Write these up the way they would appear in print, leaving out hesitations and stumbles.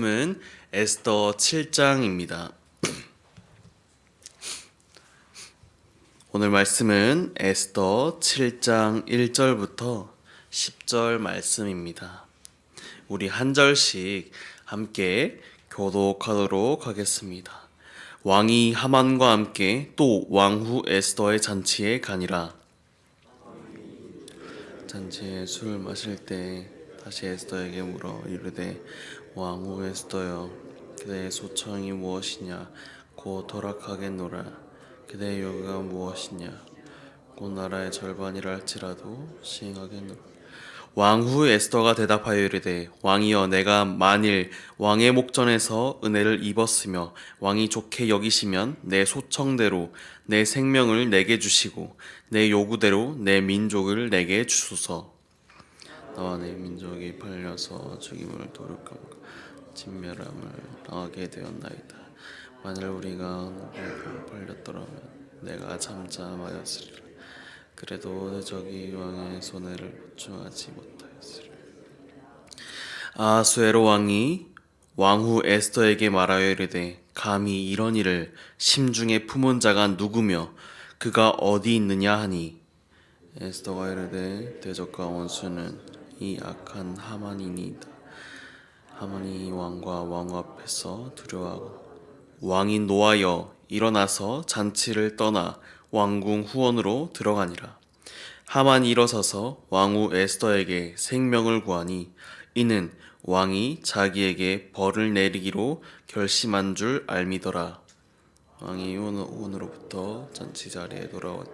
은 에스더 7장입니다. 오늘 말씀은 에스더 7장 1절부터 10절 말씀입니다. 우리 한 절씩 함께 교독하도록 하겠습니다. 왕이 하만과 함께 또 왕후 에스더의 잔치에 가니라. 잔치에 술을 마실 때 다시 에스더에게 물어 이르되 왕후 에스더여, 그대의 소청이 무엇이냐? 곧 허락하겠노라. 그대의 요구가 무엇이냐? 곧 나라의 절반이라 할지라도 시행하겠노라. 왕후 에스더가 대답하여 이르되 왕이여, 내가 만일 왕의 목전에서 은혜를 입었으며 왕이 좋게 여기시면 내 소청대로 내 생명을 내게 주시고 내 요구대로 내 민족을 내게 주소서. 나와 내 민족이 팔려서 죽임을 도륙함과 진멸함을 당하게 되었나이다. 만일 우리가 누구에게 팔렸더라면 내가 잠잠하였으리라. 그래도 내 적이 왕의 손해를 보충하지 못하였으리라. 아하수에로 왕이 왕후 에스더에게 말하여 이르되 감히 이런 일을 심중에 품은 자가 누구며 그가 어디 있느냐 하니, 에스더가 이르되 대적과 원수는 이 악한 하만이니이다. 하만이 왕과 왕후 앞에서 두려워하고 왕이 노하여 일어나서 잔치를 떠나 왕궁 후원으로 들어가니라. 하만이 일어서서 왕후 에스더에게 생명을 구하니 이는 왕이 자기에게 벌을 내리기로 결심한 줄 알미더라. 왕이 후원으로부터 잔치 자리에 돌아오니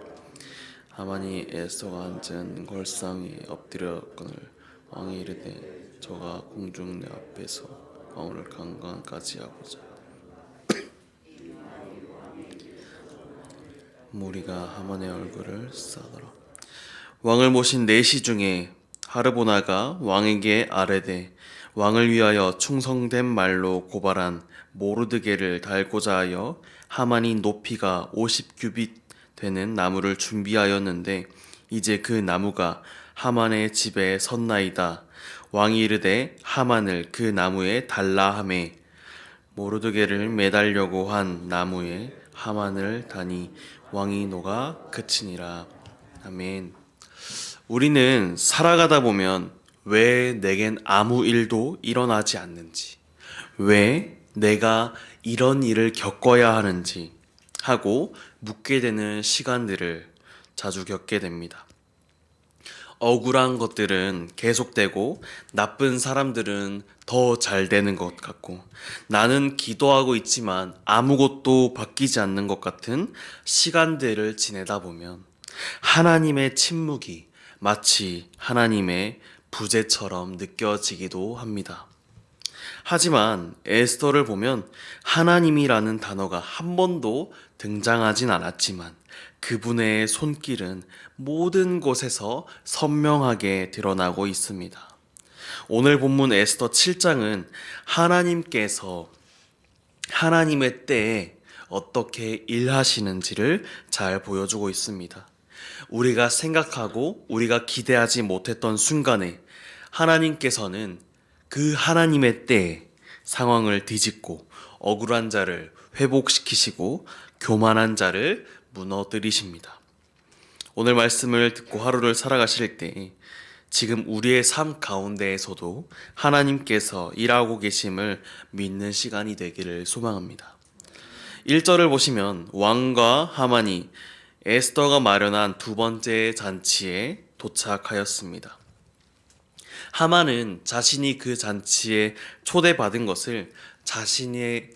하만이 에스더가 앉은 걸상 위에 엎드렸거늘 왕이 이르되 저가 공중 내 앞에서 왕후를 강간까지 하고자 무리가 하만의 얼굴을 싸더라. 왕을 모신 내시 중에 하르보나가 왕에게 아뢰되 왕을 위하여 충성된 말로 고발한 모르드게를 달고자 하여 하만이 높이가 50규빗 되는 나무를 준비하였는데 이제 그 나무가 하만의 집에 섰나이다. 왕이 이르되 하만을 그 나무에 달라 하매 모르드게를 매달려고 한 나무에 하만을 다니 왕이 노가 그치니라. 아멘. 우리는 살아가다 보면 왜 내겐 아무 일도 일어나지 않는지, 왜 내가 이런 일을 겪어야 하는지 하고 묻게 되는 시간들을 자주 겪게 됩니다. 억울한 것들은 계속되고 나쁜 사람들은 더 잘 되는 것 같고 나는 기도하고 있지만 아무것도 바뀌지 않는 것 같은 시간들을 지내다 보면 하나님의 침묵이 마치 하나님의 부재처럼 느껴지기도 합니다. 하지만 에스더를 보면 하나님이라는 단어가 한 번도 등장하진 않았지만 그분의 손길은 모든 곳에서 선명하게 드러나고 있습니다. 오늘 본문 에스더 7장은 하나님께서 하나님의 때에 어떻게 일하시는지를 잘 보여주고 있습니다. 우리가 생각하고 우리가 기대하지 못했던 순간에 하나님께서는 그 하나님의 때에 상황을 뒤집고 억울한 자를 회복시키시고 교만한 자를 무너뜨리십니다. 오늘 말씀을 듣고 하루를 살아가실 때 지금 우리의 삶 가운데에서도 하나님께서 일하고 계심을 믿는 시간이 되기를 소망합니다. 1절을 보시면 왕과 하만이 에스더가 마련한 두 번째 잔치에 도착하였습니다. 하만은 자신이 그 잔치에 초대받은 것을 자신의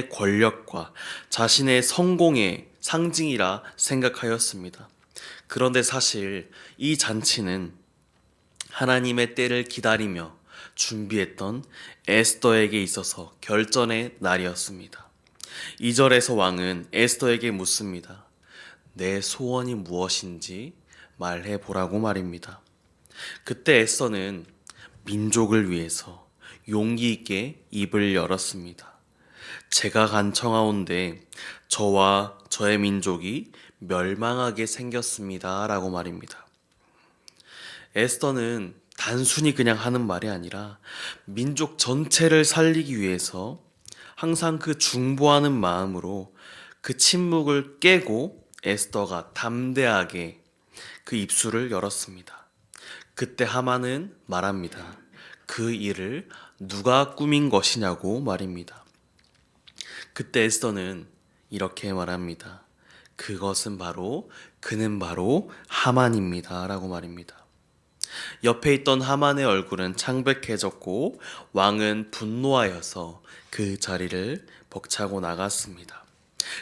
권력과 자신의 성공의 상징이라 생각하였습니다. 그런데 사실 이 잔치는 하나님의 때를 기다리며 준비했던 에스더에게 있어서 결전의 날이었습니다. 2절에서 왕은 에스더에게 묻습니다. 내 소원이 무엇인지 말해보라고 말입니다. 그때 에스더는 민족을 위해서 용기 있게 입을 열었습니다. 제가 간청하온데 저와 저의 민족이 멸망하게 생겼습니다 라고 말입니다. 에스더는 단순히 그냥 하는 말이 아니라 민족 전체를 살리기 위해서 항상 그 중보하는 마음으로 그 침묵을 깨고 에스더가 담대하게 그 입술을 열었습니다. 그때 하만은 말합니다. 그 일을 누가 꾸민 것이냐고 말입니다. 그때 에스더는 이렇게 말합니다. 그는 바로 하만입니다. 라고 말입니다. 옆에 있던 하만의 얼굴은 창백해졌고 왕은 분노하여서 그 자리를 벅차고 나갔습니다.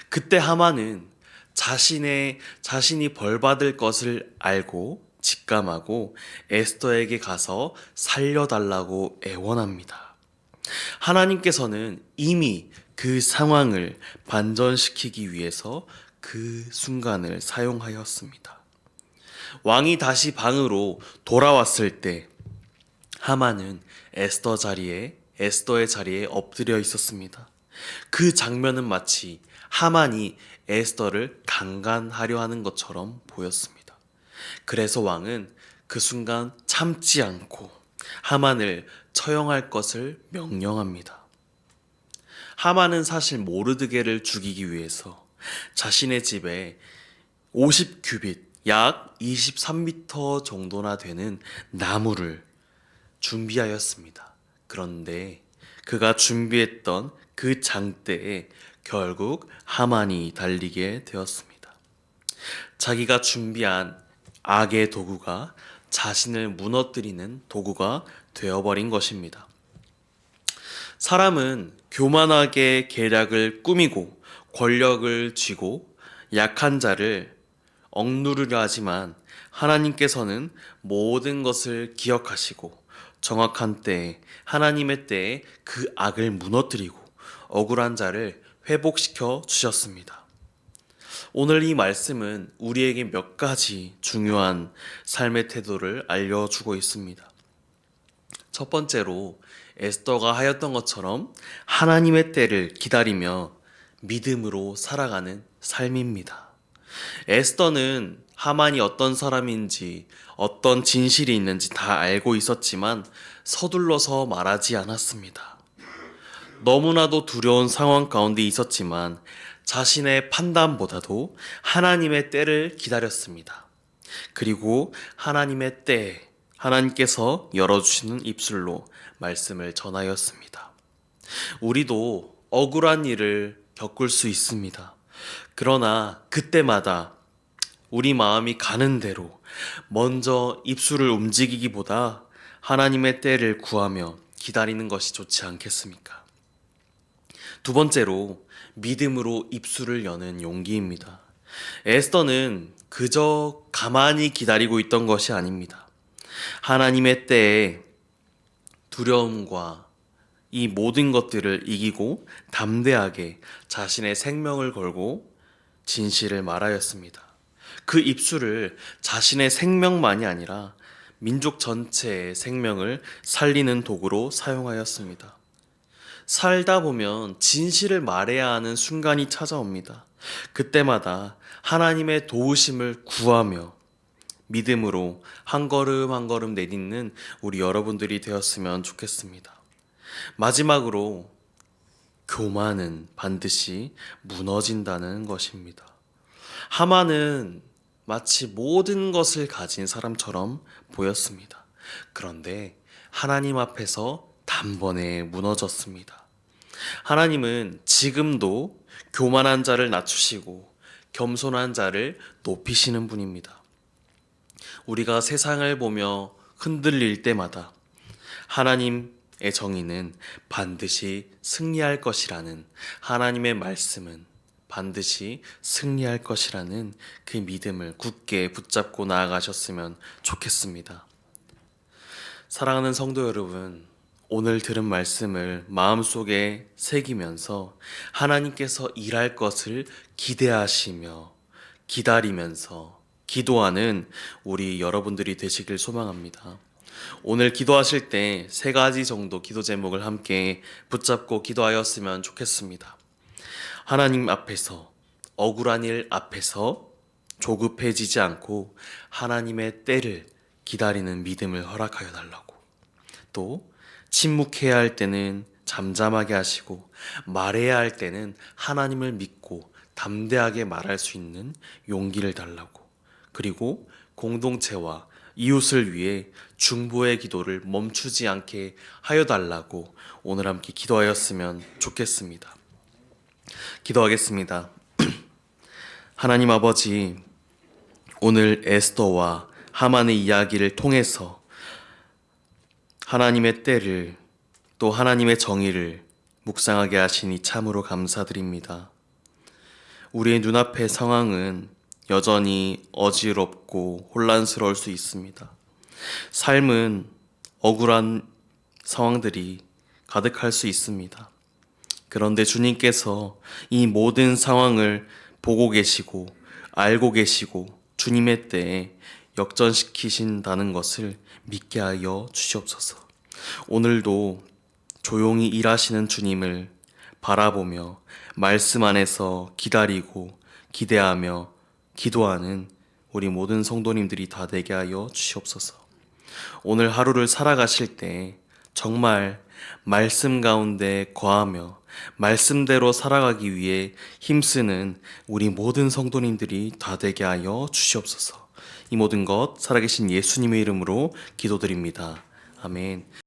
그때 하만은 자신이 벌받을 것을 알고 직감하고 에스더에게 가서 살려달라고 애원합니다. 하나님께서는 이미 그 상황을 반전시키기 위해서 그 순간을 사용하였습니다. 왕이 다시 방으로 돌아왔을 때 하만은 에스더의 자리에 엎드려 있었습니다. 그 장면은 마치 하만이 에스더를 강간하려 하는 것처럼 보였습니다. 그래서 왕은 그 순간 참지 않고 하만을 처형할 것을 명령합니다. 하만은 사실 모르드게를 죽이기 위해서 자신의 집에 50규빗, 약 23m 정도나 되는 나무를 준비하였습니다. 그런데 그가 준비했던 그 장대에 결국 하만이 달리게 되었습니다. 자기가 준비한 악의 도구가 자신을 무너뜨리는 도구가 되어버린 것입니다. 사람은 교만하게 계략을 꾸미고 권력을 쥐고 약한 자를 억누르려 하지만 하나님께서는 모든 것을 기억하시고 정확한 때에 하나님의 때에 그 악을 무너뜨리고 억울한 자를 회복시켜 주셨습니다. 오늘 이 말씀은 우리에게 몇 가지 중요한 삶의 태도를 알려주고 있습니다. 첫 번째로 에스더가 하였던 것처럼 하나님의 때를 기다리며 믿음으로 살아가는 삶입니다. 에스더는 하만이 어떤 사람인지 어떤 진실이 있는지 다 알고 있었지만 서둘러서 말하지 않았습니다. 너무나도 두려운 상황 가운데 있었지만 자신의 판단보다도 하나님의 때를 기다렸습니다. 그리고 하나님의 때에 하나님께서 열어주시는 입술로 말씀을 전하였습니다. 우리도 억울한 일을 겪을 수 있습니다. 그러나 그때마다 우리 마음이 가는 대로 먼저 입술을 움직이기보다 하나님의 때를 구하며 기다리는 것이 좋지 않겠습니까? 두 번째로 믿음으로 입술을 여는 용기입니다. 에스더는 그저 가만히 기다리고 있던 것이 아닙니다. 하나님의 때에 두려움과 이 모든 것들을 이기고 담대하게 자신의 생명을 걸고 진실을 말하였습니다. 그 입술을 자신의 생명만이 아니라 민족 전체의 생명을 살리는 도구로 사용하였습니다. 살다 보면 진실을 말해야 하는 순간이 찾아옵니다. 그때마다 하나님의 도우심을 구하며 믿음으로 한 걸음 한 걸음 내딛는 우리 여러분들이 되었으면 좋겠습니다. 마지막으로 교만은 반드시 무너진다는 것입니다. 하만은 마치 모든 것을 가진 사람처럼 보였습니다. 그런데 하나님 앞에서 단번에 무너졌습니다. 하나님은 지금도 교만한 자를 낮추시고 겸손한 자를 높이시는 분입니다. 우리가 세상을 보며 흔들릴 때마다 하나님의 정의는 반드시 승리할 것이라는 하나님의 말씀은 반드시 승리할 것이라는 그 믿음을 굳게 붙잡고 나아가셨으면 좋겠습니다. 사랑하는 성도 여러분, 오늘 들은 말씀을 마음속에 새기면서 하나님께서 일할 것을 기대하시며 기다리면서 기도하는 우리 여러분들이 되시길 소망합니다. 오늘 기도하실 때 3가지 정도 기도 제목을 함께 붙잡고 기도하였으면 좋겠습니다. 하나님 앞에서, 억울한 일 앞에서 조급해지지 않고 하나님의 때를 기다리는 믿음을 허락하여 달라고. 또 침묵해야 할 때는 잠잠하게 하시고 말해야 할 때는 하나님을 믿고 담대하게 말할 수 있는 용기를 달라고. 그리고 공동체와 이웃을 위해 중보의 기도를 멈추지 않게 하여 달라고 오늘 함께 기도하였으면 좋겠습니다. 기도하겠습니다. 하나님 아버지, 오늘 에스더와 하만의 이야기를 통해서 하나님의 때를 또 하나님의 정의를 묵상하게 하시니 참으로 감사드립니다. 우리의 눈앞의 상황은 여전히 어지럽고 혼란스러울 수 있습니다. 삶은 억울한 상황들이 가득할 수 있습니다. 그런데 주님께서 이 모든 상황을 보고 계시고 알고 계시고 주님의 때에 역전시키신다는 것을 믿게 하여 주시옵소서. 오늘도 조용히 일하시는 주님을 바라보며 말씀 안에서 기다리고 기대하며 기도하는 우리 모든 성도님들이 다 되게 하여 주시옵소서. 오늘 하루를 살아가실 때 정말 말씀 가운데 거하며 말씀대로 살아가기 위해 힘쓰는 우리 모든 성도님들이 다 되게 하여 주시옵소서. 이 모든 것 살아계신 예수님의 이름으로 기도드립니다. 아멘.